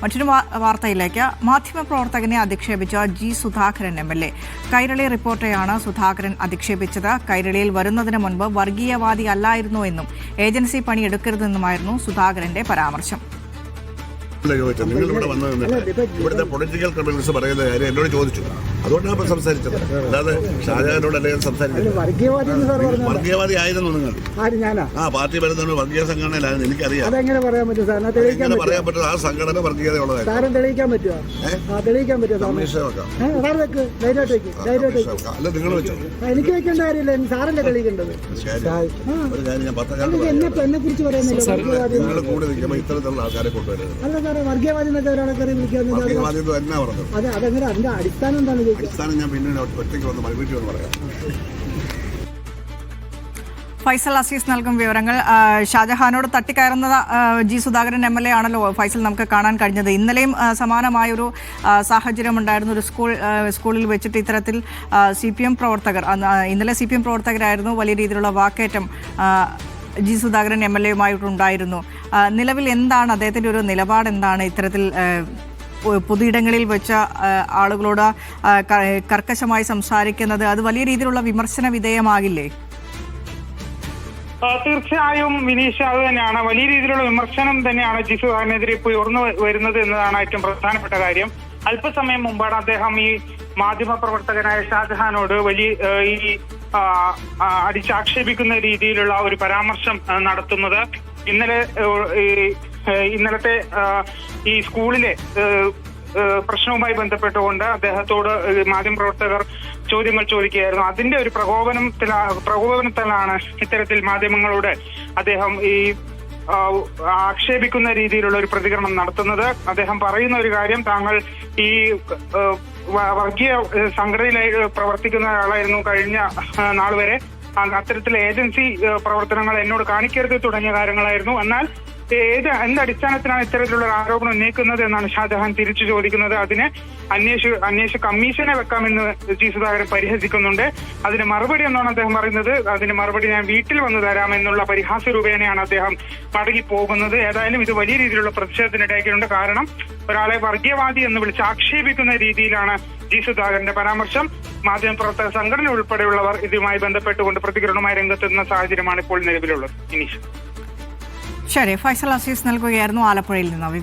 മറ്റൊരു വാർത്തയിലേക്ക്. മാധ്യമപ്രവർത്തകനെ അധിക്ഷേപിച്ച G Sudhakaran MLA. Kairali റിപ്പോർട്ടറെയാണ് Sudhakaran അധിക്ഷേപിച്ചത്. കൈരളിയിൽ വരുന്നതിന് മുൻപ് വർഗീയവാദി അല്ലായിരുന്നോ എന്നും ഏജൻസി പണിയെടുക്കരുതെന്നുമായിരുന്നു സുധാകരന്റെ പരാമർശം. നിങ്ങൾ ഇവിടെ വന്നു ഇവിടുത്തെ പൊളിറ്റിക്കൽ കമ്മ്യൂണിസ്റ്റ് പറയുന്ന കാര്യം എന്നോട് ചോദിച്ചു, അതുകൊണ്ടാണ് സംസാരിച്ചത്. അല്ലാതെ ഷാജഹാനോട് അല്ലെങ്കിൽ സംസാരിച്ചത്. വർഗീയവാദി ആയിരുന്നു നിങ്ങൾ. പാർട്ടി വരുന്നതിന് വർഗീയ സംഘടനയിലായിരുന്നു എനിക്കറിയാം. എങ്ങനെ പറയാൻ പറ്റും? ആ സംഘടന വർഗീയതയുള്ളതായിരുന്നു. അല്ല നിങ്ങൾ വെച്ചോ. എനിക്ക് വെക്കേണ്ട കാര്യമില്ല, സാറല്ലേ തെളിയിക്കേണ്ടത്. ഒരു കാര്യം ഞാൻ നിങ്ങൾ കൂടി നിൽക്കുമ്പോൾ ഇത്തരത്തിലുള്ള ആൾക്കാരെ കൊണ്ടുവരുന്നത് വർഗീയവാദി അതെങ്ങനെ അതിന്റെ അടിസ്ഥാനം എന്താണ്? അടിസ്ഥാനം ഞാൻ പിന്നെ ഒറ്റയ്ക്ക് വന്ന് വീട്ടിൽ വന്ന് പറയാം. ഫൈസൽ അസീസ് നൽകും വിവരങ്ങൾ. ഷാജഹാനോട് തട്ടിക്കയറുന്ന ജി സുധാകരൻ MLA ആണല്ലോ ഫൈസൽ നമുക്ക് കാണാൻ കഴിഞ്ഞത്. ഇന്നലെയും സമാനമായൊരു സാഹചര്യം ഉണ്ടായിരുന്നു. ഒരു സ്കൂളിൽ വെച്ചിട്ട് ഇത്തരത്തിൽ CPM പ്രവർത്തകർ, ഇന്നലെ CPM പ്രവർത്തകരായിരുന്നു, വലിയ രീതിയിലുള്ള വാക്കേറ്റം ജി സുധാകരൻ MLA-യുമായിട്ടുണ്ടായിരുന്നു. നിലവിൽ എന്താണ് അദ്ദേഹത്തിൻ്റെ ഒരു നിലപാട്? എന്താണ് ഇത്തരത്തിൽ പൊതുയിടങ്ങളിൽ വെച്ച ആളുകളോട് കർക്കശമായി സംസാരിക്കുന്നത്? അത് വലിയ രീതിയിലുള്ള വിമർശന വിധേയമാകില്ലേ? തീർച്ചയായും വിനീഷ്, അത് തന്നെയാണ്. വലിയ രീതിയിലുള്ള വിമർശനം തന്നെയാണ് ജി സുധാകരനെതിരെ ഇപ്പോൾ ഉയർന്നു വരുന്നത് എന്നതാണ് ഏറ്റവും പ്രധാനപ്പെട്ട കാര്യം. അല്പസമയം മുമ്പാണ് അദ്ദേഹം ഈ മാധ്യമപ്രവർത്തകനായ ഷാജഹാനോട് വലിയ ഈ അടിച്ചാക്ഷേപിക്കുന്ന രീതിയിലുള്ള ഒരു പരാമർശം നടത്തുന്നത്. ഇന്നലത്തെ ഈ സ്കൂളിലെ പ്രശ്നവുമായി ബന്ധപ്പെട്ടുകൊണ്ട് അദ്ദേഹത്തോട് മാധ്യമപ്രവർത്തകർ ചോദ്യങ്ങൾ ചോദിക്കുകയായിരുന്നു. അതിന്റെ ഒരു പ്രകോപനത്തിലാണ് ഇത്തരത്തിൽ മാധ്യമങ്ങളോട് അദ്ദേഹം ഈ ആക്ഷേപിക്കുന്ന രീതിയിലുള്ള ഒരു പ്രതികരണം നടത്തുന്നത്. അദ്ദേഹം പറയുന്ന ഒരു കാര്യം, താങ്കൾ ഈ വർഗീയ സംഘടനയിലായി പ്രവർത്തിക്കുന്ന ആളായിരുന്നു കഴിഞ്ഞ നാൾ വരെ. അത്തരത്തിലെ ഏജൻസി പ്രവർത്തനങ്ങൾ എന്നോട് കാണിക്കരുത് തുടങ്ങിയ കാര്യങ്ങളായിരുന്നു. എന്നാൽ എന്തടിസ്ഥാനത്തിലാണ് ഇത്തരത്തിലുള്ള ആരോപണം ഉന്നയിക്കുന്നത് എന്നാണ് ഷാജഹാൻ തിരിച്ചു ചോദിക്കുന്നത്. അതിന് അന്വേഷണ കമ്മീഷനെ വെക്കാമെന്ന് ജി സുധാകരൻ പരിഹസിക്കുന്നുണ്ട്. അതിന് മറുപടി എന്നാണ് അദ്ദേഹം പറയുന്നത്. അതിന് മറുപടി ഞാൻ വീട്ടിൽ വന്നു തരാമെന്നുള്ള പരിഹാസ രൂപേണയാണ് അദ്ദേഹം മടങ്ങി പോകുന്നത്. ഏതായാലും ഇത് വലിയ രീതിയിലുള്ള പ്രതിഷേധത്തിനിടയാക്കിയിട്ടുണ്ട്. കാരണം ഒരാളെ വർഗീയവാദി എന്ന് വിളിച്ച് ആക്ഷേപിക്കുന്ന രീതിയിലാണ് ജി സുധാകരന്റെ പരാമർശം. മാധ്യമപ്രവർത്തക സംഘടന ഉൾപ്പെടെയുള്ളവർ ഇതുമായി ബന്ധപ്പെട്ടുകൊണ്ട് പ്രതികരണവുമായി രംഗത്തെത്തുന്ന സാഹചര്യമാണ് ഇപ്പോൾ നിലവിലുള്ളത്. ഇനീഷ്. ശരി, ഫൈസൽ അസീസ് നൽകുകയായിരുന്നു ആലപ്പുഴയിൽ നിന്ന്.